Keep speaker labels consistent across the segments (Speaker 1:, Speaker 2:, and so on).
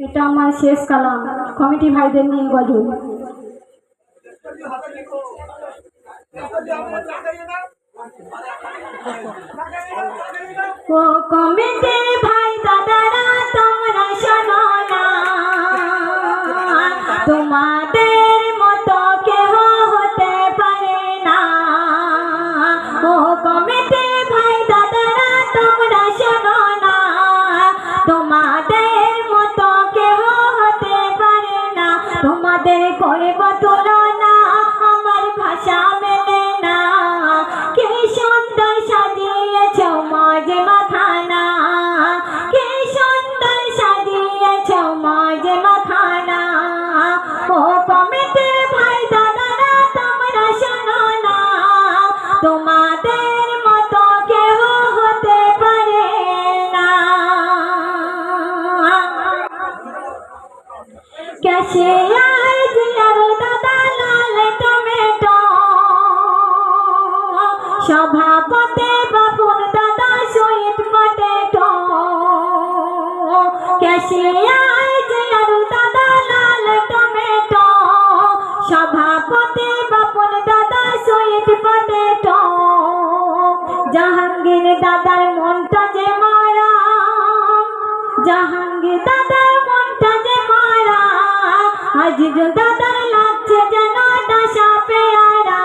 Speaker 1: এটা আমার শেষ কালাম কমিটি ভাইদের নিয়ে গজল। ও কমিটি ভাই দাদারা তোমরা শোনো না, তোমাদের মতো কেহ হতে পারে না। ও কমিটি ভাই দাদারা তোমরা শোনো না, তোমাদের মতো কেহ হতে পারে না। তোমাদের করব তুলনা আমার ভাষা মেলে না, কি সুন্দর সাজিয়েছ মজ মাখানা, কি সুন্দর সাজিয়েছ মজ মাখানা। ও কমিটি ভাই দাদারা তোমরা শোনো না, তোমাদের মতো কেহ হতে পারে না। कैसे यार जियारो दादा लाल टमेटो, सभापति बापुन दादा स्वीट पोटैटो। कैसे यार जियारो दादा लाल टमेटो, सभापति बापुन दादा स्वीट पोटैटो। जहांगीर दादार मनटा जे मारा, जहांगीर दादार मनटा जे मारा, আজিজুল দাদার লাগছে যেন ডাসা পেয়ারা।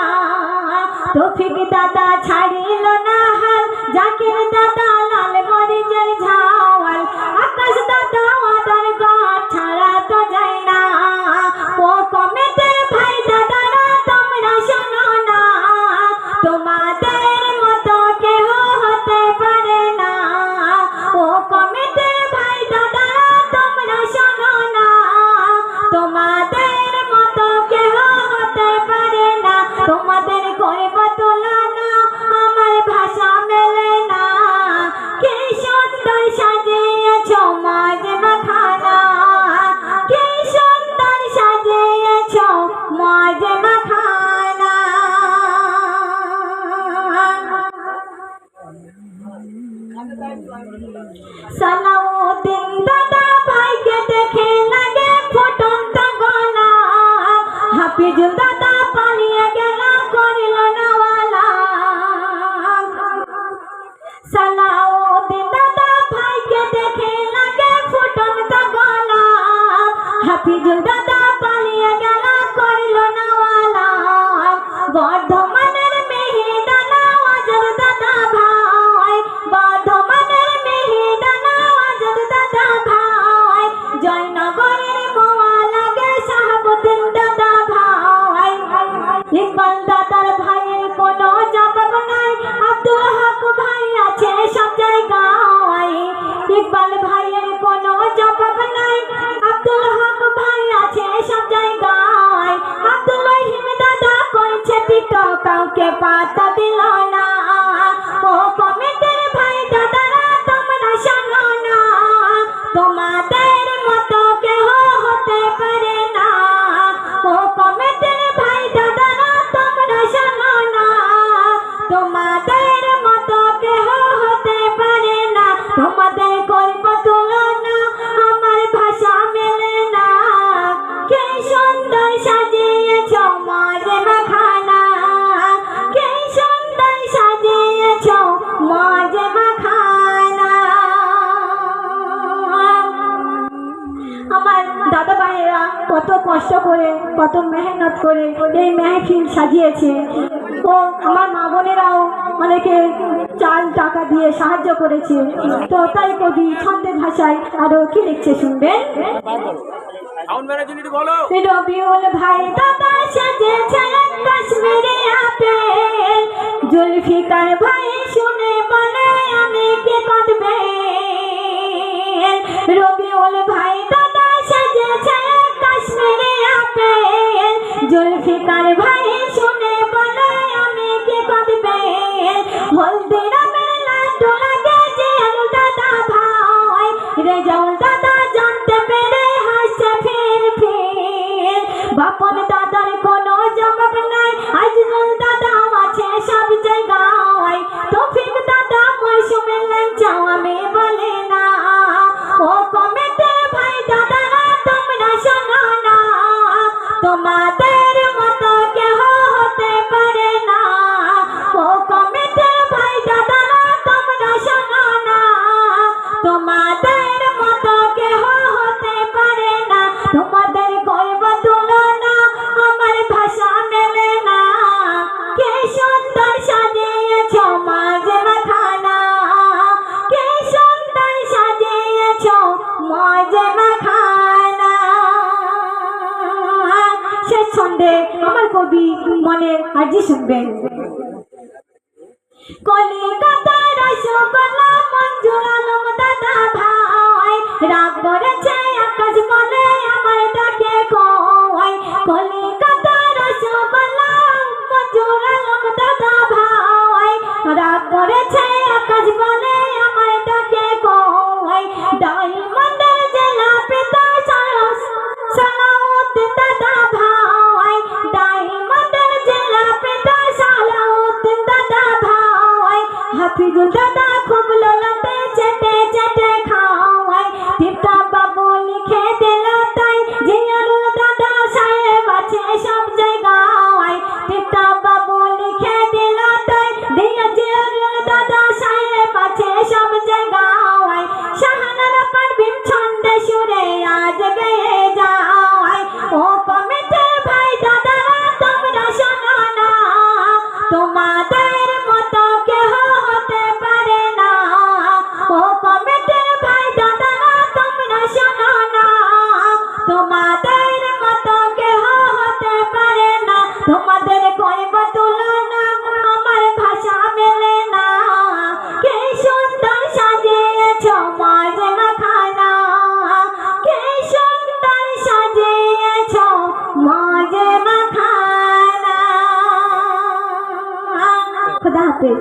Speaker 1: তৌফিক দাদা ছাড়িল না হাল, জাকির দাদা লাল মরিচের ঝাল, আকাশ দাদা আদার গাছ ছাড়া তো যায় না। ও কমিটি ভাই দাদারা তোমরা শোনো না, তোমাদের মতো কেহ হতে পারে না। ও কমিটি ভাই দাদারা তোমরা শোনো না, তোমাদের মতো কেহ হতে পারে না। তোমাদের করব তুলনা আমার ভাষা মেলে না, কি সুন্দর সাজিয়েছ মজ মাখানা, কি সুন্দর সাজিয়েছ মজ মাখানা। সালাউদ্দিন দাদা ভাইকে দেখে লাগে ফুটন্ত গলা, হাফিজুল দাদা পালিয়ে গেল করিল না ওয়ালা। সালাউদ্দিন দাদা ভাইকে দেখে লাগে ফুটন্ত গলা, হাফিজুল দাদা পালিয়ে গেল করিল না ওয়ালা। বর্ধমানের মেহেদানা ওয়াজুদ দাদা ভাই, বর্ধমানের মেহেদানা ওয়াজুদ দাদা ভাই, জয়নগরের মোয়া লাগে শাহাবুদ্দিন দাদা ভাই। ইকবাল দাদার ভাইয়ের কোনো জবাব নাই, আব্দুল হক ভাই আছে সব জায়গায়। ইকবাল ভাইয়ের কোনো জবাব নাই, আব্দুল হক ভাই আছে সব জায়গায়। আব্দুল রহিম দাদা কইছে টিকটক কাউকে পাতা দিল না। ও কমিটির ভাই দাদারা তোমরা শোনো না, তোমাদের মতো কেহ হতে পারে না। ও কমিটির ভাই দাদারা তোমরা শোনো না, তোমাদের মতো কেহ হতে পারে না। তোমাদের করব তুলনা আমার ভাষা মেলে না, কি সুন্দর সাজিয়েছ মজ মাখানা, কি সুন্দর সাজিয়েছ মজ মাখানা। আমার দাদা ভাইয়েরা কত কষ্ট করে কত মেহনত করে এই মেহফিল সাজিয়েছে। ও আমার মা বোনেরাও অনেকে চাল টাকা দিয়ে সাহায্য করেছে। তো তাই কবি ছন্দের ভাষায় আরো কি লিখছে শুনবেন। রবিউল ভাই দাদা সাজেছে কাশ্মীরি আপেল, জুলফিকার ভাই শুনে বলে আমি কি কাঁদবে। রবিউল ভাই দাদা সাজেছে কাশ্মীরি আপেল, জুলফিকার ভাই শুনে বলে আমি কি কাঁদবে। হলদিরামের লাড্ডু লাগে জিয়ারুল দাদা ভাই, রেজাউল দাদা জানতে পেরে হাসছে ফির ফির। বাপন দাদার কোনো জবাব নাই, আজিজুল দাদা আছে সব জায়গায়। তৌফিক দাদা মরশুমের লেঞ্চাও আমি বলি না। ও কমিটি ভাই দাদারা তোমাদের মতো কেহ হতে পারে না। ও কমিটির ভাই দাদারা তোমরা শোনো না, তোমাদের মতো কেহ হতে পারে না। তোমাদের করব তুলনা, আমার ভাষা মেলে না। কে সুন্দর সাজিয়েছ মাঝে মাখানা, কে সুন্দর সাজিয়েছ মাঝে মাখানা। শেষ ছন্দে আমার কবি মনের আজি শুনবেন। কলিকাতা রসগোল্লা মঞ্জুর আলম দাদা ভাই, রাগ করেছে আকাশ বলে আমার ডাকে কই। কলিকাতা রসগোল্লা মঞ্জুর আলম দাদা ভাই, রাগ করেছে আকাশ বলে আমার ডাকে কই। ডায়মন্ডের জেলা পিতা সালাউদ্দিন দাদা ভাই, ডায়মন্ডের জেলা পিতা সালাউদ্দিন দাদা ভাই। হাফিজুল দাদা খুব লোলাতে চেটে চেটে খাওয়াই, টিপটা বাবু লিখে দিল তাই জিয়ারুল দাদা সাহেব আছে সব জায়গায়। টিপটা বাবু লিখে দিল তাই জিয়ারুল দাদা সাহেব আছে সব জায়গায়। শাহানারা পারভিন ছন্দে সুরে আজ গেয়ে যায়। ও কমিটির ভাই দাদারা তোমরা শোনো না, তোমাদের মতো কেহ হতে পারে না। ও কমিটির ভাই দাদারা তোমরা শোনো না, তোমাদের মতো কেহ হতে পারে না। তোমাদের করব তুলনা, আমার ভাষা মেলে না। কে সুন্দর সাজিয়েছ মাঝে মাখানা, কে সুন্দর সাজিয়েছ মাঝে মাখানা। খুদা হাফেজ।